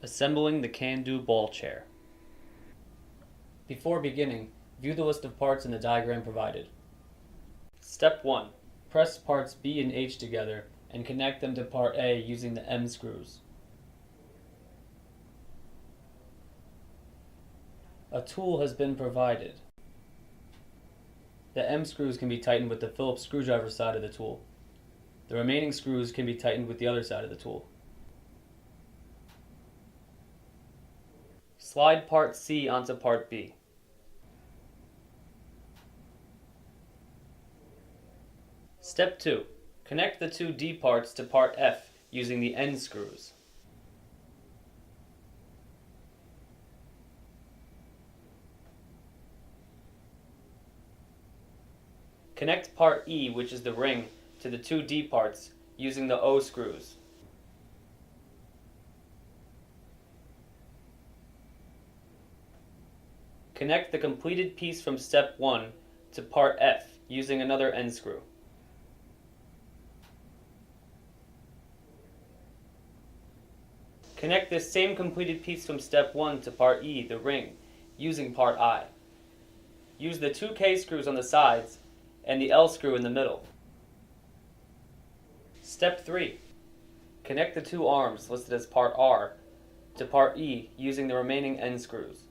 Assembling the CanDo ball chair. Before beginning, view the list of parts in the diagram provided. Step 1. Press parts B and H together and connect them to part A using the M screws. A tool has been provided. The M screws can be tightened with the Phillips screwdriver side of the tool. The remaining screws can be tightened with the other side of the tool. Slide part C onto part B. Step 2. Connect the two D parts to part F using the end screws. Connect part E, which is the ring, to the two D parts using the O screws. Connect the completed piece from step 1 to part F using another end screw. Connect this same completed piece from step 1 to part E, the ring, using part I. Use the two K screws on the sides and the L screw in the middle. Step 3. Connect the two arms listed as part R to part E using the remaining end screws.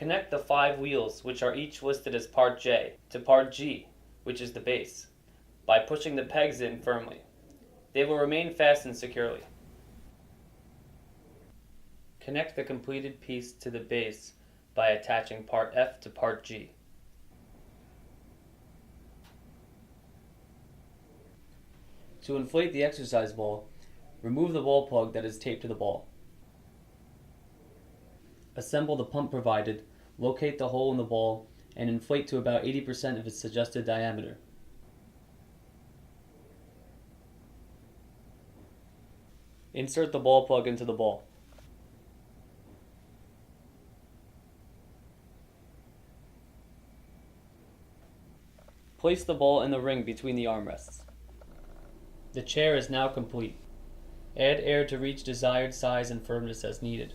Connect the 5 wheels, which are each listed as part J, to part G, which is the base, by pushing the pegs in firmly. They will remain fastened securely. Connect the completed piece to the base by attaching part F to part G. To inflate the exercise ball, remove the ball plug that is taped to the ball. Assemble the pump provided, locate the hole in the ball, and inflate to about 80% of its suggested diameter. Insert the ball plug into the ball. Place the ball in the ring between the armrests. The chair is now complete. Add air to reach desired size and firmness as needed.